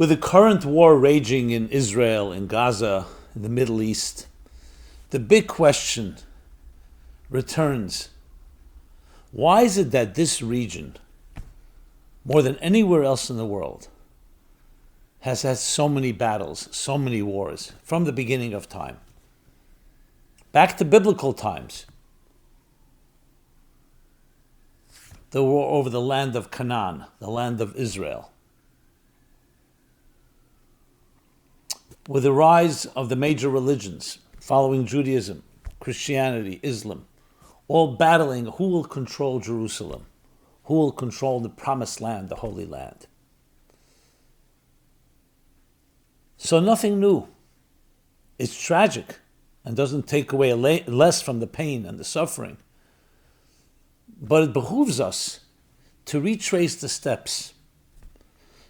With the current war raging in Israel, in Gaza, in the Middle East, the big question returns. Why is it that this region, more than anywhere else in the world, has had so many battles, so many wars, from the beginning of time? Back to biblical times. The war over the land of Canaan, the land of Israel. With the rise of the major religions, following Judaism, Christianity, Islam, all battling who will control Jerusalem, who will control the promised land, the Holy Land. So nothing new. It's tragic and doesn't take away less from the pain and the suffering. But it behooves us to retrace the steps.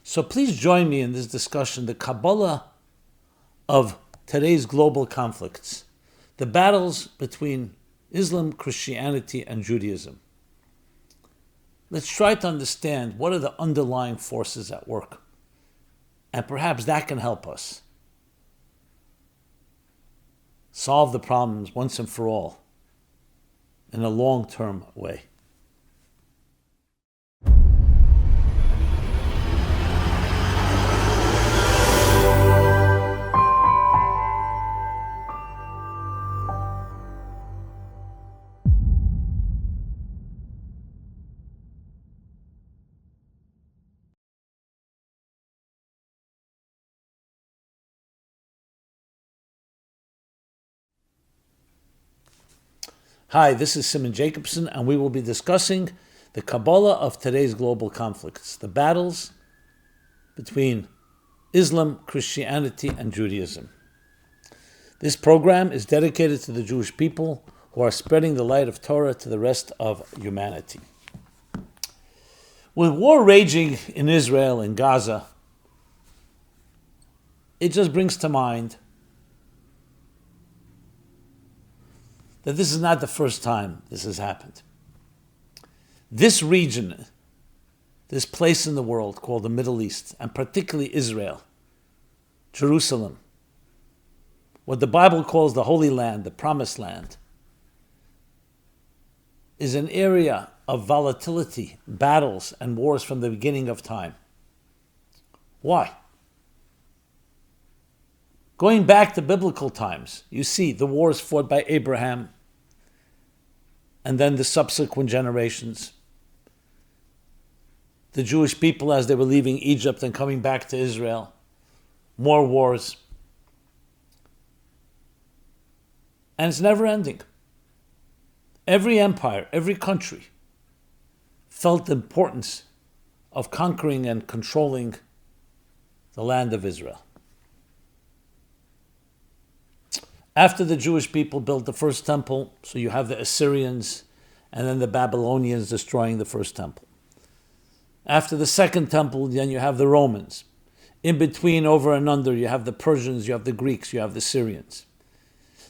So please join me in this discussion, the Kabbalah of today's global conflicts, the battles between Islam, Christianity, and Judaism. Let's try to understand what are the underlying forces at work. And perhaps that can help us solve the problems once and for all in a long-term way. Hi, this is Simon Jacobson, and we will be discussing the Kabbalah of today's global conflicts, the battles between Islam, Christianity, and Judaism. This program is dedicated to the Jewish people who are spreading the light of Torah to the rest of humanity. With war raging in Israel and Gaza, it just brings to mind that this is not the first time this has happened. This region, this place in the world called the Middle East, and particularly Israel, Jerusalem, what the Bible calls the Holy Land, the Promised Land, is an area of volatility, battles, and wars from the beginning of time. Why? Going back to biblical times, you see the wars fought by Abraham and then the subsequent generations. The Jewish people as they were leaving Egypt and coming back to Israel. More wars. And it's never ending. Every empire, every country felt the importance of conquering and controlling the land of Israel. After the Jewish people built the first temple, so you have the Assyrians and then the Babylonians destroying the first temple. After the second temple, then you have the Romans. In between, over and under, you have the Persians, you have the Greeks, you have the Syrians.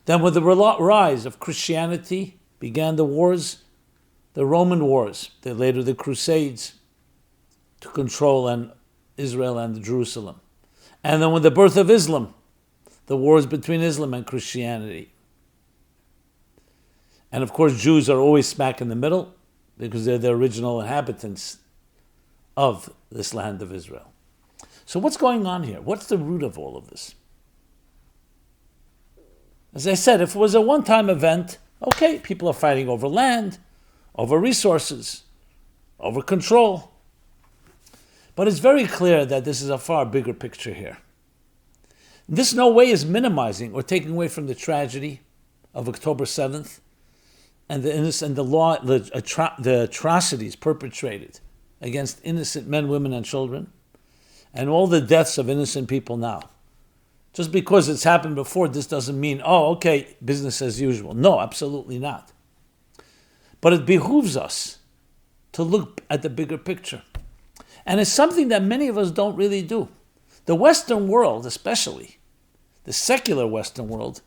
Then with the rise of Christianity, began the wars, the Roman wars, later the Crusades, to control Israel and Jerusalem. And then with the birth of Islam, the wars between Islam and Christianity. And of course, Jews are always smack in the middle because they're the original inhabitants of this land of Israel. So what's going on here? What's the root of all of this? As I said, if it was a one-time event, okay, people are fighting over land, over resources, over control. But it's very clear that this is a far bigger picture here. This no way is minimizing or taking away from the tragedy of October 7th and the atrocities perpetrated against innocent men, women, and children, and all the deaths of innocent people now. Just because it's happened before, this doesn't mean, okay, business as usual. No, absolutely not. But it behooves us to look at the bigger picture. And it's something that many of us don't really do. The Western world, especially, the secular Western world,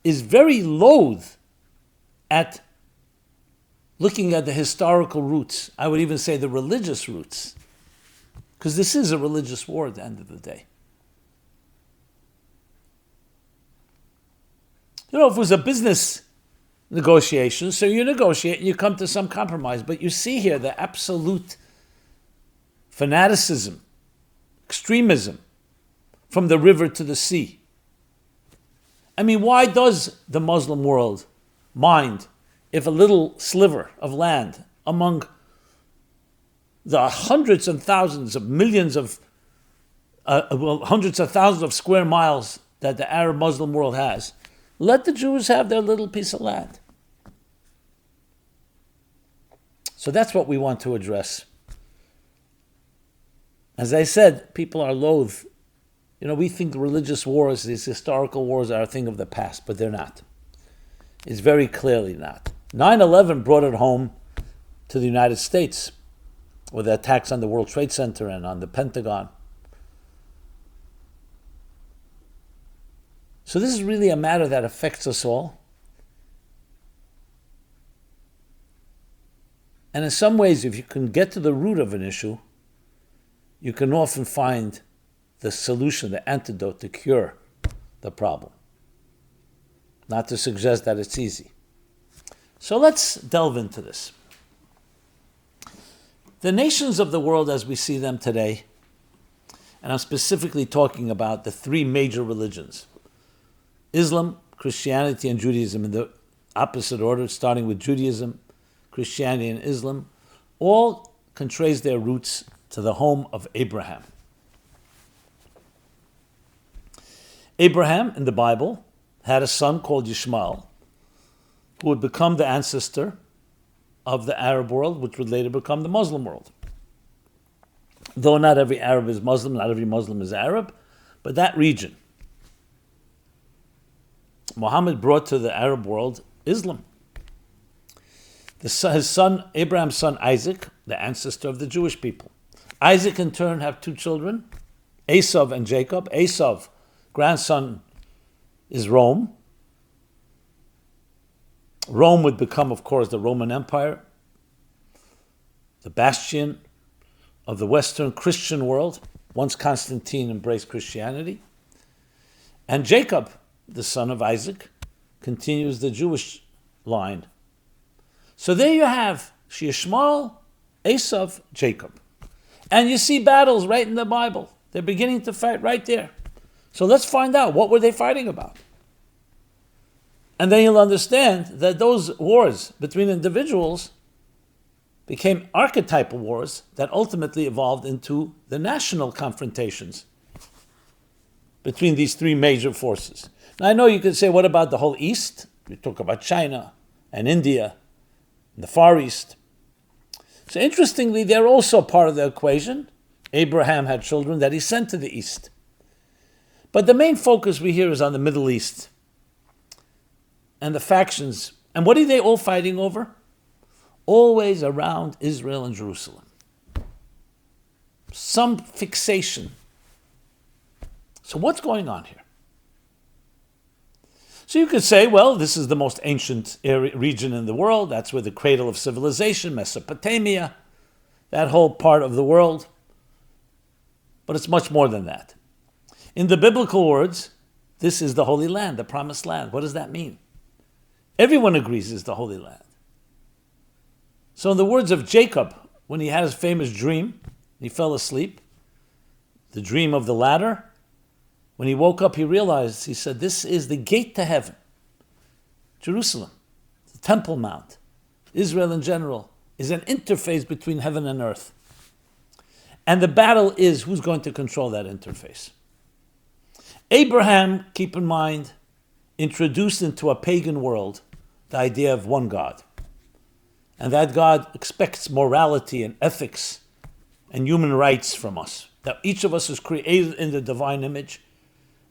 is very loath at looking at the historical roots. I would even say the religious roots Because this is a religious war at the end of the day. If it was a business negotiation, so you negotiate and you come to some compromise. But you see here the absolute fanaticism, extremism, from the river to the sea. I mean, why does the Muslim world mind if a little sliver of land among the hundreds and thousands of millions of, hundreds of thousands of square miles that the Arab Muslim world has, let the Jews have their little piece of land? So that's what we want to address. As I said, people are loath. We think religious wars, these historical wars, are a thing of the past, but they're not. It's very clearly not. 9/11 brought it home to the United States with the attacks on the World Trade Center and on the Pentagon. So this is really a matter that affects us all. And in some ways, if you can get to the root of an issue, you can often find the solution, the antidote to cure the problem. Not to suggest that it's easy. So let's delve into this. The nations of the world as we see them today, and I'm specifically talking about the three major religions, Islam, Christianity, and Judaism in the opposite order, starting with Judaism, Christianity, and Islam, all can trace their roots to the home of Abraham. Abraham, in the Bible, had a son called Ishmael, who would become the ancestor of the Arab world, which would later become the Muslim world. Though not every Arab is Muslim, not every Muslim is Arab, but that region. Muhammad brought to the Arab world Islam. His son, Abraham's son Isaac, the ancestor of the Jewish people. Isaac in turn had two children, Esau and Jacob. Esau, grandson, is Rome. Rome would become, of course, the Roman Empire, the bastion of the Western Christian world, once Constantine embraced Christianity. And Jacob, the son of Isaac, continues the Jewish line. So there you have Ishmael, Esau, Jacob. And you see battles right in the Bible. They're beginning to fight right there. So let's find out, what were they fighting about? And then you'll understand that those wars between individuals became archetypal wars that ultimately evolved into the national confrontations between these three major forces. Now I know you could say, what about the whole East? We talk about China and India and the Far East. So interestingly, they're also part of the equation. Abraham had children that he sent to the East. But the main focus we hear is on the Middle East and the factions. And what are they all fighting over? Always around Israel and Jerusalem. Some fixation. So what's going on here? So you could say, well, this is the most ancient region in the world. That's where the cradle of civilization, Mesopotamia, that whole part of the world. But it's much more than that. In the biblical words, this is the Holy Land, the Promised Land. What does that mean? Everyone agrees it's the Holy Land. So in the words of Jacob, when he had his famous dream, he fell asleep, the dream of the ladder, when he woke up, he realized, he said, this is the gate to heaven. Jerusalem, the Temple Mount, Israel in general, is an interface between heaven and earth. And the battle is who's going to control that interface. Abraham, keep in mind, introduced into a pagan world the idea of one God. And that God expects morality and ethics and human rights from us. That each of us is created in the divine image.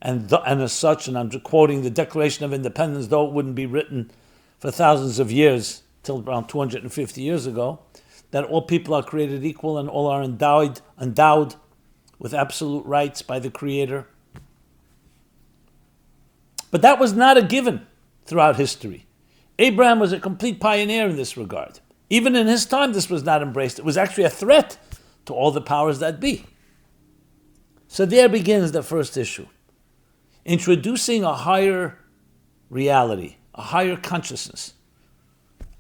And as such, and I'm quoting the Declaration of Independence, though it wouldn't be written for thousands of years, till around 250 years ago, that all people are created equal and all are endowed with absolute rights by the Creator. But that was not a given throughout history. Abraham was a complete pioneer in this regard. Even in his time, this was not embraced. It was actually a threat to all the powers that be. So there begins the first issue. Introducing a higher reality, a higher consciousness,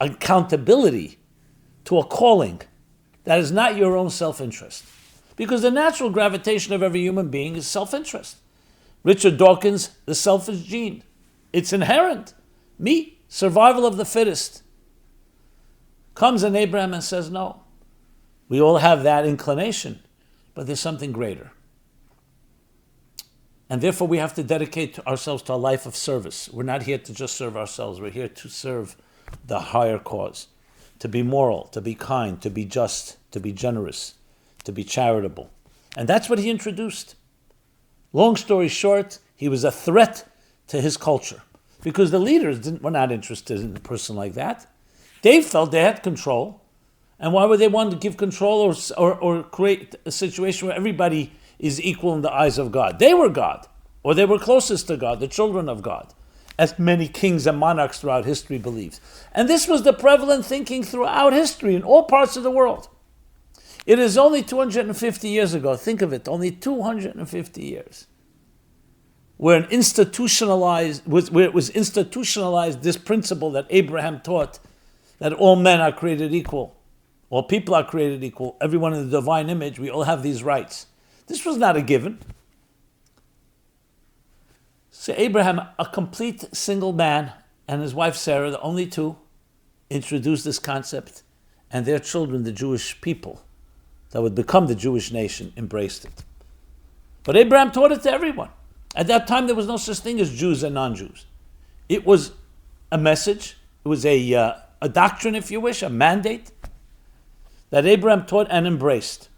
accountability to a calling that is not your own self-interest. Because the natural gravitation of every human being is self-interest. Richard Dawkins, the selfish gene. It's inherent. Me, survival of the fittest. Comes in Abraham and says, no. We all have that inclination, but there's something greater. And therefore we have to dedicate ourselves to a life of service. We're not here to just serve ourselves. We're here to serve the higher cause. To be moral, to be kind, to be just, to be generous, to be charitable. And that's what he introduced. Long story short, he was a threat to his culture. Because the leaders were not interested in a person like that. They felt they had control. And why would they want to give control or create a situation where everybody is equal in the eyes of God? They were God, or they were closest to God, the children of God, as many kings and monarchs throughout history believed. And this was the prevalent thinking throughout history in all parts of the world. It is only 250 years ago, think of it, only 250 years, where it was institutionalized this principle that Abraham taught, that all men are created equal. All people are created equal. Everyone in the divine image, we all have these rights. This was not a given. So Abraham, a complete single man, and his wife Sarah, the only two, introduced this concept, and their children, the Jewish people, that would become the Jewish nation, embraced it. But Abraham taught it to everyone. At that time, there was no such thing as Jews and non-Jews. It was a message. It was a doctrine, if you wish, a mandate that Abraham taught and embraced.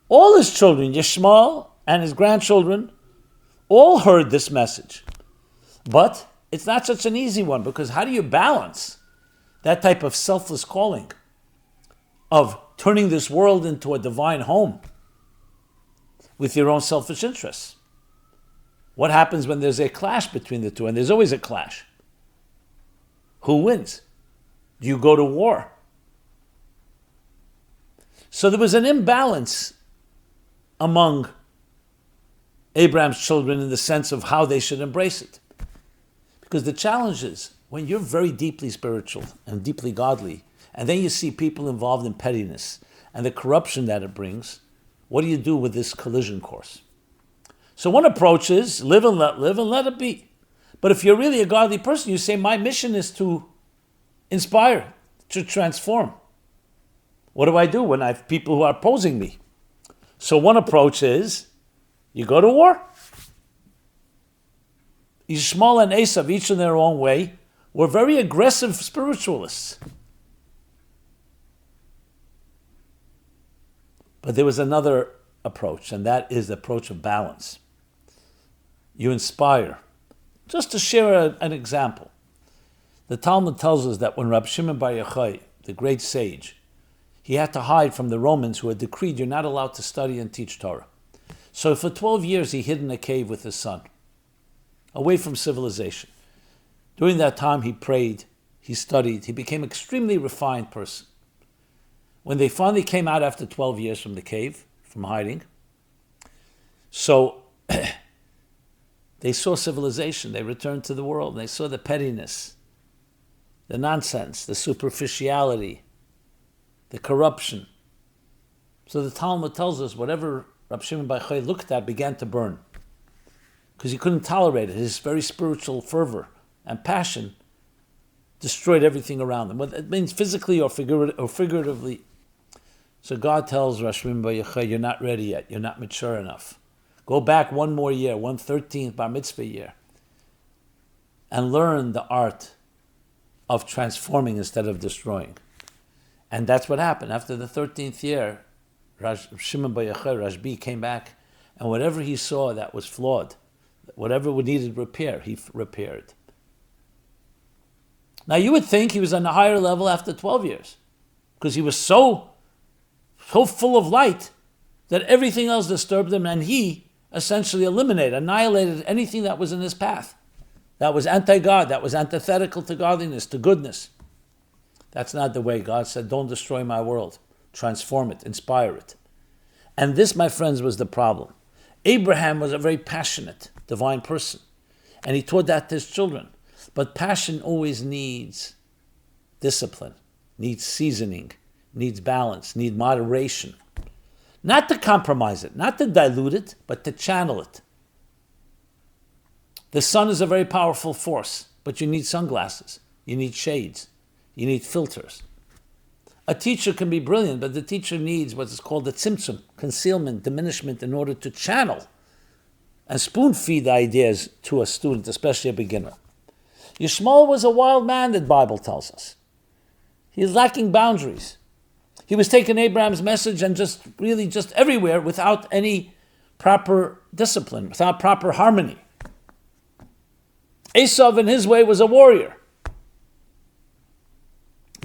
All his children, Yishmael and his grandchildren, all heard this message. But it's not such an easy one, because how do you balance that type of selfless calling of turning this world into a divine home with your own selfish interests? What happens when there's a clash between the two? And there's always a clash. Who wins? Do you go to war? So there was an imbalance among Abraham's children in the sense of how they should embrace it. Because the challenge is, when you're very deeply spiritual and deeply godly, and then you see people involved in pettiness and the corruption that it brings, what do you do with this collision course? So one approach is live and let it be. But if you're really a godly person, you say, my mission is to inspire, to transform. What do I do when I have people who are opposing me? So one approach is, you go to war. Yishmael and Esav, each in their own way, were very aggressive spiritualists. But there was another approach, and that is the approach of balance. You inspire. Just to share an example, the Talmud tells us that when Rab Shimon Bar Yochai, the great sage, he had to hide from the Romans who had decreed you're not allowed to study and teach Torah. So for 12 years he hid in a cave with his son, away from civilization. During that time he prayed, he studied, he became an extremely refined person. When they finally came out after 12 years from the cave, from hiding, so they saw civilization, they returned to the world, and they saw the pettiness, the nonsense, the superficiality, the corruption. So the Talmud tells us whatever Rab Shimon Bar Yochai looked at began to burn, because he couldn't tolerate it. His very spiritual fervor and passion destroyed everything around him. Whether it means physically or figuratively. So God tells Rab Shimon Bar Yochai, you're not ready yet. You're not mature enough. Go back one more year, 113th Bar Mitzvah year, and learn the art of transforming instead of destroying. And that's what happened. After the 13th year, Rab Shimon Bar Yochai, Rashbi, came back, and whatever he saw that was flawed, whatever needed repair, he repaired. Now you would think he was on a higher level after 12 years, because he was so full of light that everything else disturbed him, and he essentially annihilated anything that was in his path, that was anti-God, that was antithetical to godliness, to goodness. That's not the way. God said, don't destroy my world. Transform it, inspire it. And this, my friends, was the problem. Abraham was a very passionate, divine person, and he taught that to his children. But passion always needs discipline, needs seasoning, needs balance, needs moderation. Not to compromise it, not to dilute it, but to channel it. The sun is a very powerful force, but you need sunglasses, you need shades, you need filters. A teacher can be brilliant, but the teacher needs what is called the tzimtzum, concealment, diminishment, in order to channel and spoon feed the ideas to a student, especially a beginner. Yishmael was a wild man, the Bible tells us. He is lacking boundaries. He was taking Abraham's message and just everywhere without any proper discipline, without proper harmony. Esau, in his way, was a warrior.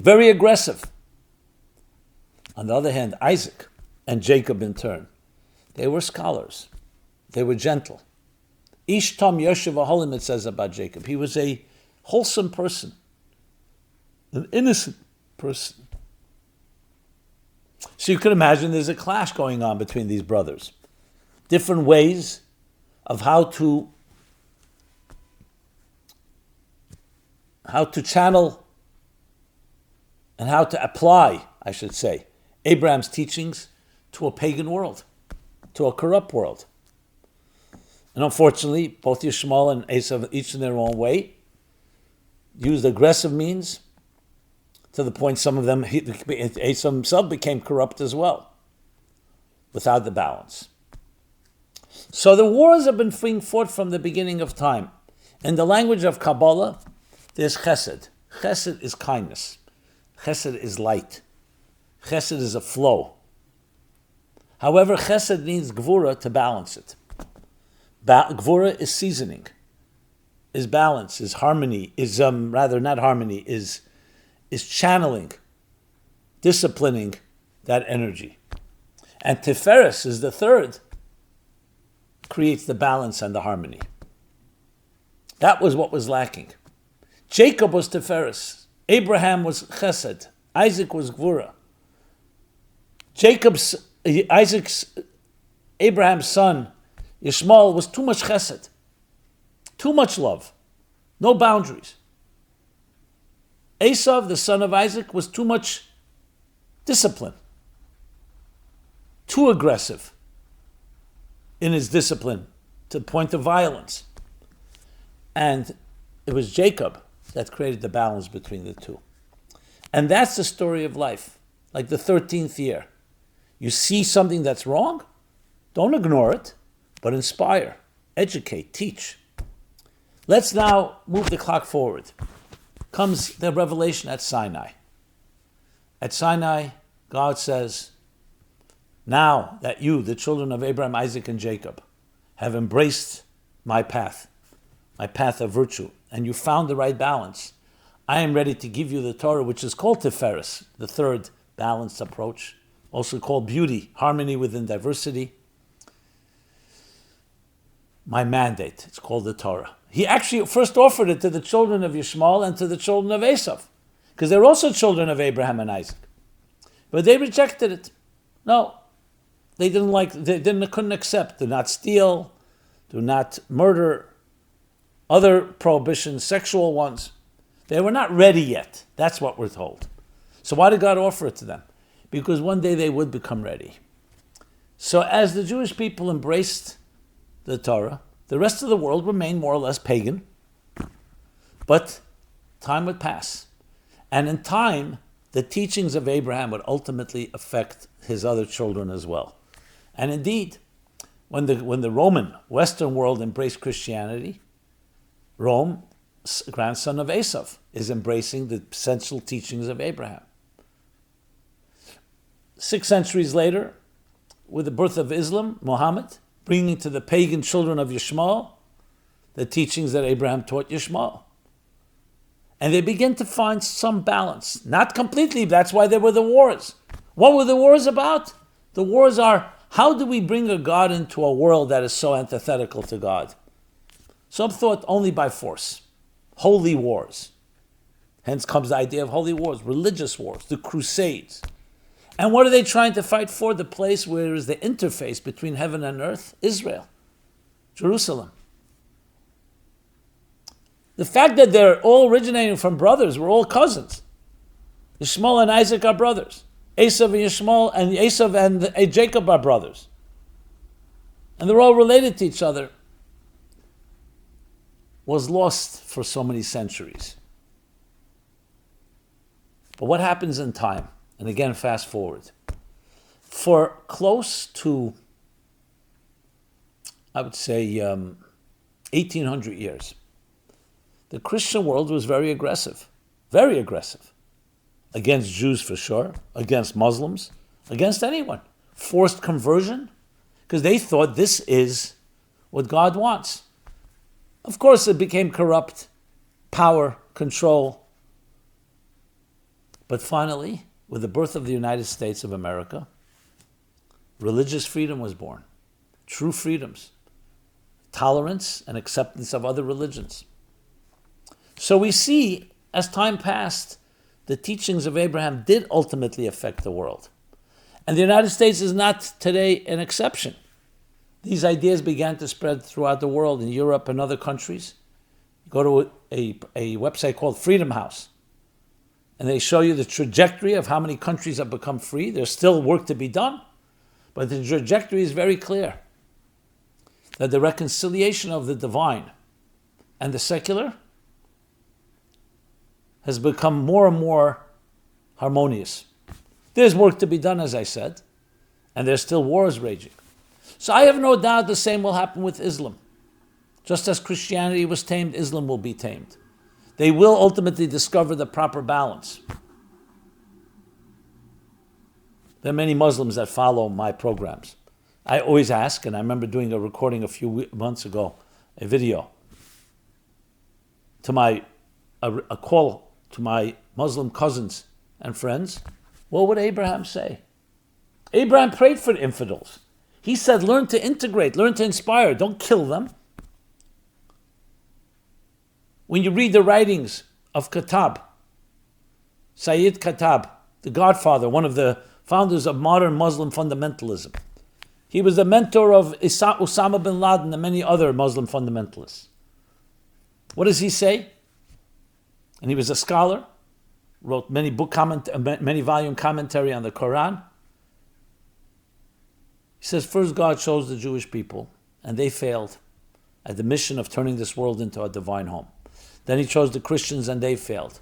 Very aggressive. On the other hand, Isaac and Jacob in turn, they were scholars. They were gentle. Ish Tom Yoshev Aholim, it says about Jacob. He was a wholesome person, an innocent person. So you can imagine there's a clash going on between these brothers. Different ways of how to channel and how to apply, I should say, Abraham's teachings to a pagan world, to a corrupt world. And unfortunately, both Yishmael and Esau, each in their own way, used aggressive means to the point some of them, Esau himself became corrupt as well, without the balance. So the wars have been being fought from the beginning of time. In the language of Kabbalah, there's chesed. Chesed is kindness. Chesed is light. Chesed is a flow. However, chesed needs gvura to balance it. Gvura is seasoning, is balance, is harmony, is channeling, disciplining that energy. And Tiferes is the third, creates the balance and the harmony. That was what was lacking. Jacob was Tiferes. Abraham was Chesed. Isaac was Gvura. Abraham's son, Yishmael, was too much Chesed. Too much love. No boundaries. Esau, the son of Isaac, was too much discipline. Too aggressive in his discipline to the point of violence. And it was Jacob that created the balance between the two. And that's the story of life. Like the 13th year. You see something that's wrong, don't ignore it, but inspire, educate, teach. Let's now move the clock forward. Comes the revelation at Sinai. At Sinai, God says, now that you, the children of Abraham, Isaac, and Jacob, have embraced my path of virtue, and you found the right balance, I am ready to give you the Torah, which is called Tiferes, the third balanced approach, also called beauty, harmony within diversity. My mandate, it's called the Torah. He actually first offered it to the children of Yishmael and to the children of Esau, because they're also children of Abraham and Isaac. But they rejected it. No, they couldn't accept. Do not steal, do not murder, other prohibitions, sexual ones. They were not ready yet. That's what we're told. So why did God offer it to them? Because one day they would become ready. So as the Jewish people embraced the Torah, the rest of the world remained more or less pagan. But time would pass. And in time, the teachings of Abraham would ultimately affect his other children as well. And indeed, when the Roman Western world embraced Christianity, Rome, grandson of Esau, is embracing the essential teachings of Abraham. 6 centuries later, with the birth of Islam, Muhammad, bringing to the pagan children of Yishmael the teachings that Abraham taught Yishmael. And they begin to find some balance. Not completely, that's why there were the wars. What were the wars about? The wars are, how do we bring a God into a world that is so antithetical to God? Some thought only by force. Holy wars. Hence comes the idea of holy wars, religious wars, the Crusades. And what are they trying to fight for? The place where is the interface between heaven and earth? Israel. Jerusalem. The fact that they're all originating from brothers, we're all cousins. Yishmael and Isaac are brothers. Esav and Yishmael and Esav and Jacob are brothers. And they're all related to each other. Was lost for so many centuries. But what happens in time? And again, fast forward. For close to, I would say, 1800 years, the Christian world was very aggressive. Against Jews for sure, against Muslims, against anyone. Forced conversion, because they thought this is what God wants. Of course, it became corrupt, power, control. But finally, with the birth of the United States of America, religious freedom was born. True freedoms. Tolerance and acceptance of other religions. So we see, as time passed, the teachings of Abraham did ultimately affect the world. And the United States is not today an exception. These ideas began to spread throughout the world, in Europe and other countries. You go to a website called Freedom House, and they show you the trajectory of how many countries have become free. There's still work to be done, but the trajectory is very clear. That the reconciliation of the divine and the secular has become more and more harmonious. There's work to be done, as I said, and there's still wars raging. So I have no doubt the same will happen with Islam. Just as Christianity was tamed, Islam will be tamed. They will ultimately discover the proper balance. There are many Muslims that follow my programs. I always ask, and I remember doing a recording a few months ago, a video, a call to my Muslim cousins and friends. What would Abraham say? Abraham prayed for the infidels. He said, learn to integrate, learn to inspire, don't kill them. When you read the writings of Khattab, Sayyid Khattab, the godfather, one of the founders of modern Muslim fundamentalism, he was the mentor of Osama bin Laden and many other Muslim fundamentalists. What does he say? And he was a scholar, wrote many volume commentary on the Quran. He says, first God chose the Jewish people, and they failed at the mission of turning this world into a divine home. Then he chose the Christians, and they failed.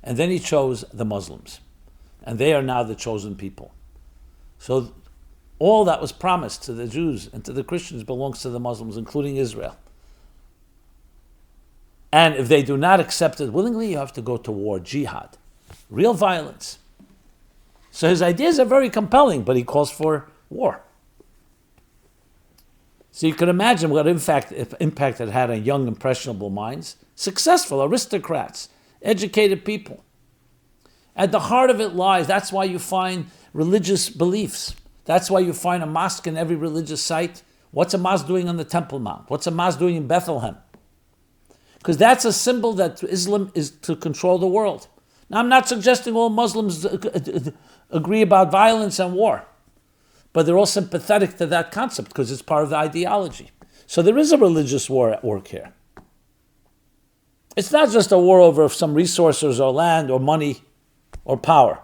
And then he chose the Muslims, and they are now the chosen people. So all that was promised to the Jews and to the Christians belongs to the Muslims, including Israel. And if they do not accept it willingly, you have to go to war, jihad, real violence. So his ideas are very compelling, but he calls for war. So you can imagine what impact it had on young, impressionable minds, successful aristocrats, educated people. At the heart of it lies, that's why you find religious beliefs. That's why you find a mosque in every religious site. What's a mosque doing on the Temple Mount? What's a mosque doing in Bethlehem? Because that's a symbol that Islam is to control the world. Now, I'm not suggesting all Muslims agree about violence and war, but they're all sympathetic to that concept because it's part of the ideology. So there is a religious war at work here. It's not just a war over some resources or land or money or power.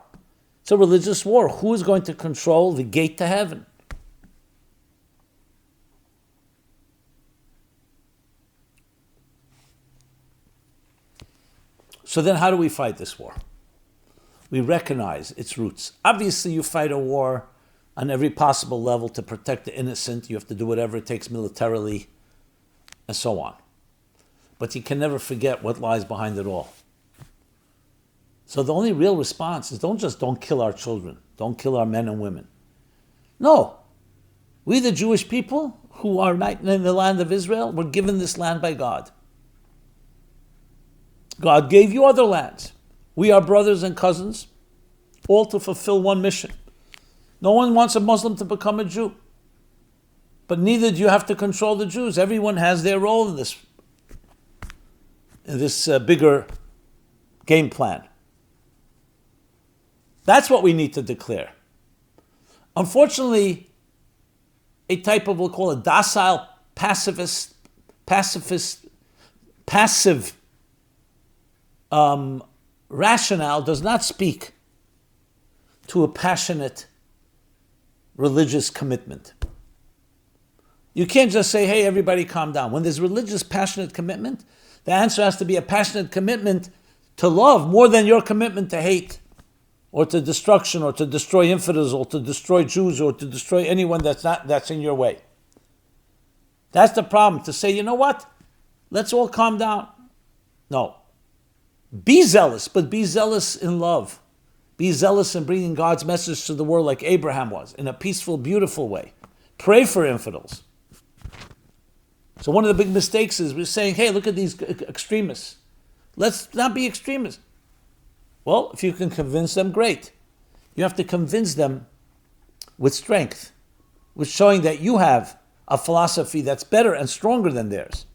It's a religious war. Who is going to control the gate to heaven? So then how do we fight this war? We recognize its roots. Obviously, you fight a war on every possible level to protect the innocent. You have to do whatever it takes militarily and so on. But you can never forget what lies behind it all. So the only real response is don't kill our children. Don't kill our men and women. No. We, the Jewish people who are in the land of Israel, were given this land by God. God gave you other lands. We are brothers and cousins, all to fulfill one mission. No one wants a Muslim to become a Jew. But neither do you have to control the Jews. Everyone has their role in this bigger game plan. That's what we need to declare. Unfortunately, a type of, we'll call it docile passive rationale does not speak to a passionate religious commitment. You can't just say, hey, everybody calm down. When there's religious passionate commitment, the answer has to be a passionate commitment to love more than your commitment to hate or to destruction or to destroy infidels or to destroy Jews or to destroy anyone that's in your way. That's the problem. To say, you know what? Let's all calm down. No. Be zealous, but be zealous in love. Be zealous in bringing God's message to the world like Abraham was, in a peaceful, beautiful way. Pray for infidels. So one of the big mistakes is we're saying, hey, look at these extremists. Let's not be extremists. Well, if you can convince them, great. You have to convince them with strength, with showing that you have a philosophy that's better and stronger than theirs.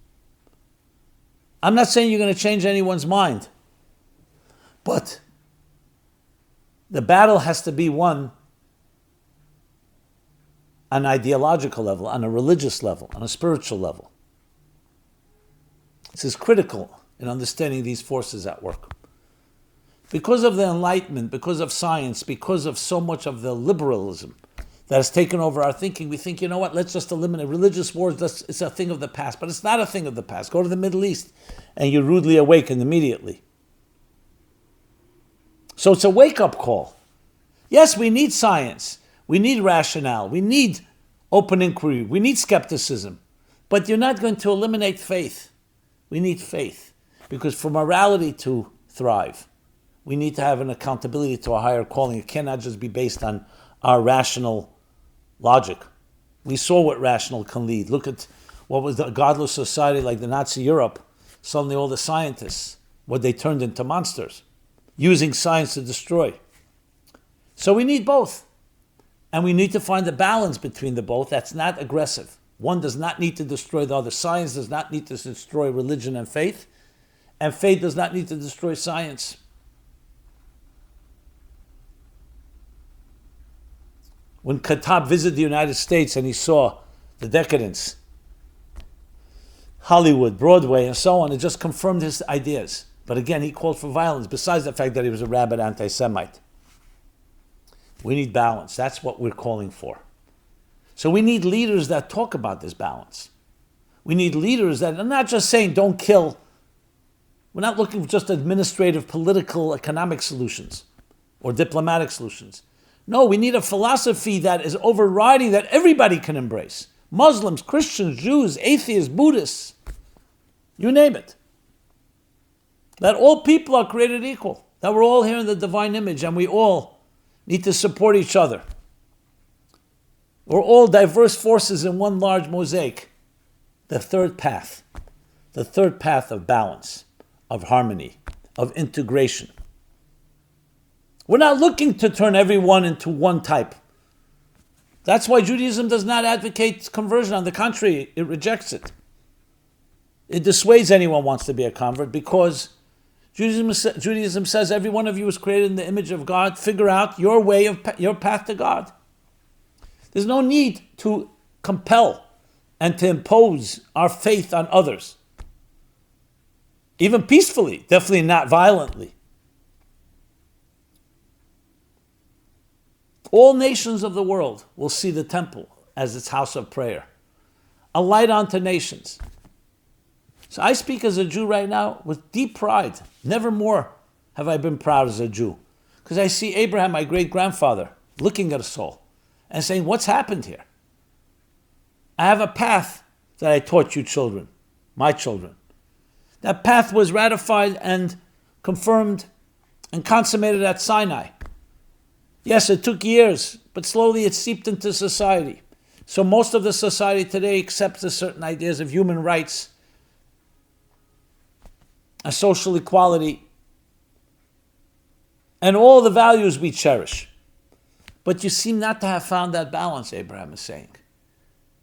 I'm not saying you're going to change anyone's mind, but the battle has to be won on an ideological level, on a religious level, on a spiritual level. This is critical in understanding these forces at work. Because of the Enlightenment, because of science, because of so much of the liberalism that has taken over our thinking, we think, you know what, let's just eliminate religious wars. It's a thing of the past. But it's not a thing of the past. Go to the Middle East and you're rudely awakened immediately. So it's a wake-up call. Yes, we need science. We need rationale. We need open inquiry. We need skepticism. But you're not going to eliminate faith. We need faith. Because for morality to thrive, we need to have an accountability to a higher calling. It cannot just be based on our rational logic. We saw what rational can lead. Look at what was a godless society like the Nazi Europe. Suddenly all the scientists, what they turned into monsters, using science to destroy. So we need both. And we need to find a balance between the both that's not aggressive. One does not need to destroy the other. Science does not need to destroy religion and faith does not need to destroy science. When Khattab visited the United States and he saw the decadence, Hollywood, Broadway, and so on, it just confirmed his ideas. But again, he called for violence, besides the fact that he was a rabid anti-Semite. We need balance. That's what we're calling for. So we need leaders that talk about this balance. We need leaders that are not just saying don't kill. We're not looking for just administrative, political, economic solutions or diplomatic solutions. No, we need a philosophy that is overriding, that everybody can embrace. Muslims, Christians, Jews, atheists, Buddhists, you name it. That all people are created equal. That we're all here in the divine image and we all need to support each other. We're all diverse forces in one large mosaic. The third path of balance, of harmony, of integration. We're not looking to turn everyone into one type. That's why Judaism does not advocate conversion. On the contrary, it rejects it. It dissuades anyone who wants to be a convert because Judaism says every one of you is created in the image of God. Figure out your way of your path to God. There's no need to compel and to impose our faith on others. Even peacefully, definitely not violently. All nations of the world will see the temple as its house of prayer, a light unto nations. So I speak as a Jew right now with deep pride. Never more have I been proud as a Jew. Because I see Abraham, my great-grandfather, looking at us all and saying, what's happened here? I have a path that I taught you children, my children. That path was ratified and confirmed and consummated at Sinai. Yes, it took years, but slowly it seeped into society. So most of the society today accepts the certain ideas of human rights, and social equality, and all the values we cherish. But you seem not to have found that balance, Abraham is saying.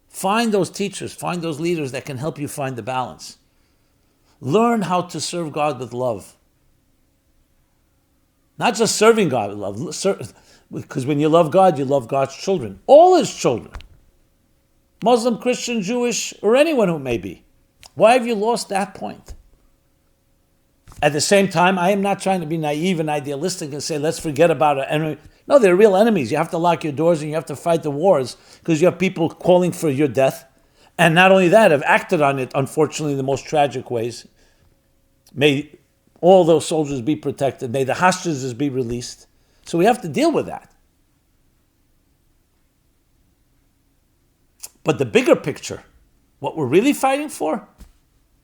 Find those teachers, find those leaders that can help you find the balance. Learn how to serve God with love. Not just serving God with love, because when you love God, you love God's children. All His children. Muslim, Christian, Jewish, or anyone who may be. Why have you lost that point? At the same time, I am not trying to be naive and idealistic and say, let's forget about our enemy. No, they're real enemies. You have to lock your doors and you have to fight the wars because you have people calling for your death. And not only that, have acted on it, unfortunately, in the most tragic ways. May all those soldiers be protected. May the hostages be released. So we have to deal with that. But the bigger picture, what we're really fighting for,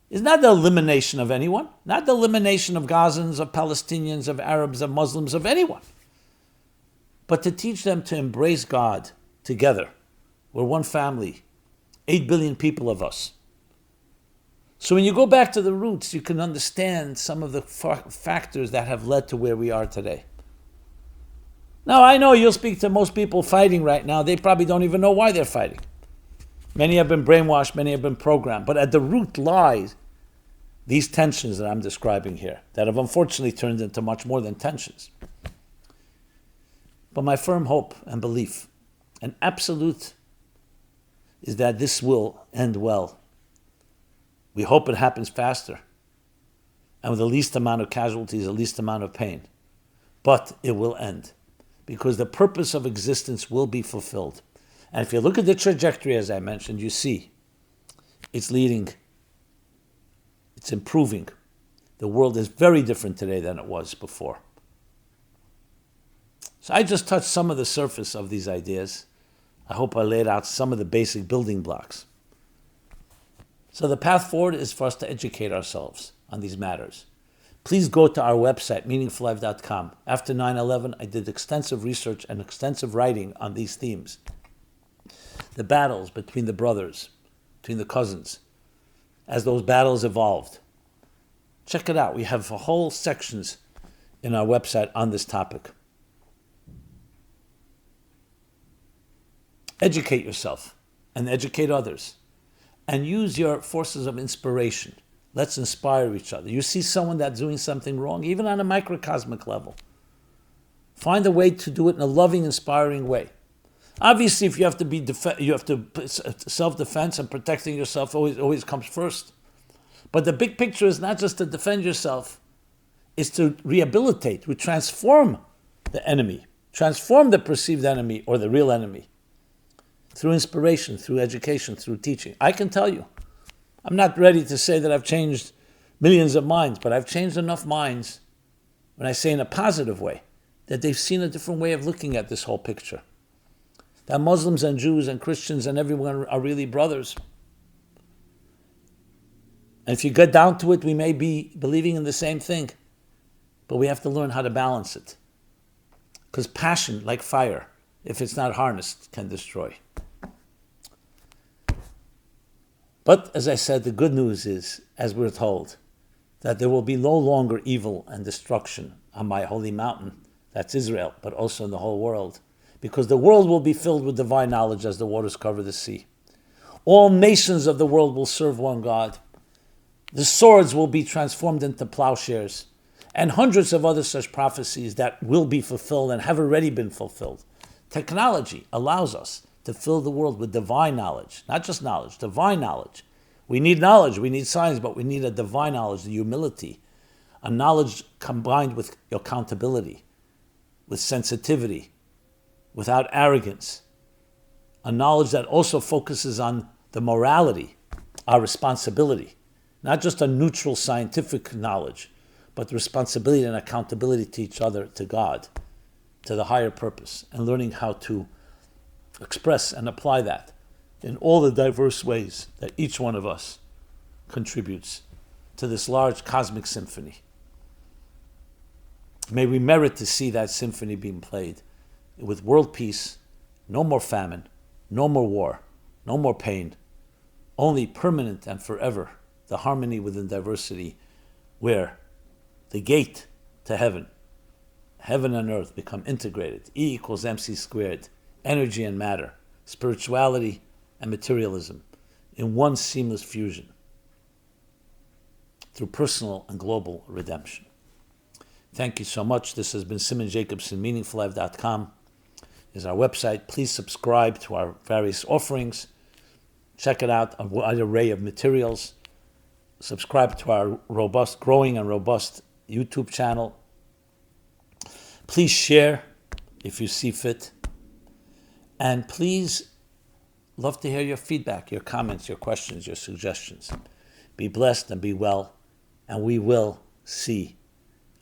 is not the elimination of anyone, not the elimination of Gazans, of Palestinians, of Arabs, of Muslims, of anyone, but to teach them to embrace God together. We're one family, 8 billion people of us. So when you go back to the roots, you can understand some of the factors that have led to where we are today. Now, I know you'll speak to most people fighting right now. They probably don't even know why they're fighting. Many have been brainwashed, many have been programmed. But at the root lies these tensions that I'm describing here, that have unfortunately turned into much more than tensions. But my firm hope and belief, and absolute, is that this will end well. We hope it happens faster, and with the least amount of casualties, the least amount of pain. But it will end, because the purpose of existence will be fulfilled. And if you look at the trajectory, as I mentioned, you see it's leading, it's improving. The world is very different today than it was before. So I just touched some of the surface of these ideas. I hope I laid out some of the basic building blocks. So the path forward is for us to educate ourselves on these matters. Please go to our website, meaningfullife.com. After 9/11, I did extensive research and extensive writing on these themes. The battles between the brothers, between the cousins, as those battles evolved. Check it out. We have whole sections in our website on this topic. Educate yourself and educate others. And use your forces of inspiration. Let's inspire each other. You see someone that's doing something wrong, even on a microcosmic level. Find a way to do it in a loving, inspiring way. Obviously, if you have to be self-defense and protecting yourself always comes first. But the big picture is not just to defend yourself, it's to rehabilitate, to transform the enemy, transform the perceived enemy or the real enemy through inspiration, through education, through teaching. I can tell you, I'm not ready to say that I've changed millions of minds, but I've changed enough minds, when I say in a positive way, that they've seen a different way of looking at this whole picture. That Muslims and Jews and Christians and everyone are really brothers. And if you get down to it, we may be believing in the same thing, but we have to learn how to balance it. Because passion, like fire, if it's not harnessed, can destroy. But as I said, the good news is, as we're told, that there will be no longer evil and destruction on my holy mountain, that's Israel, but also in the whole world. Because the world will be filled with divine knowledge as the waters cover the sea. All nations of the world will serve one God. The swords will be transformed into plowshares, and hundreds of other such prophecies that will be fulfilled and have already been fulfilled. Technology allows us to fill the world with divine knowledge, not just knowledge, divine knowledge. We need knowledge, we need science, but we need a divine knowledge, the humility, a knowledge combined with accountability, with sensitivity, without arrogance, a knowledge that also focuses on the morality, our responsibility, not just a neutral scientific knowledge, but responsibility and accountability to each other, to God, to the higher purpose, and learning how to express and apply that in all the diverse ways that each one of us contributes to this large cosmic symphony. May we merit to see that symphony being played with world peace, no more famine, no more war, no more pain, only permanent and forever the harmony within diversity, where the gate to heaven and earth become integrated. E equals MC squared, energy and matter, spirituality and materialism in one seamless fusion through personal and global redemption. Thank you so much. This has been Simon Jacobson. MeaningfulLife.com is our website. Please subscribe to our various offerings. Check it out, a wide array of materials. Subscribe to our growing and robust YouTube channel. Please share if you see fit. And please, love to hear your feedback, your comments, your questions, your suggestions. Be blessed and be well, and we will see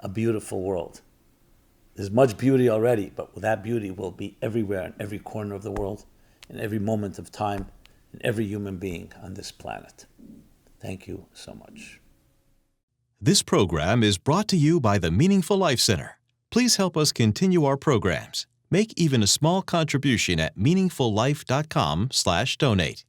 a beautiful world. There's much beauty already, but that beauty will be everywhere in every corner of the world, in every moment of time, in every human being on this planet. Thank you so much. This program is brought to you by the Meaningful Life Center. Please help us continue our programs. Make even a small contribution at meaningfullife.com/donate.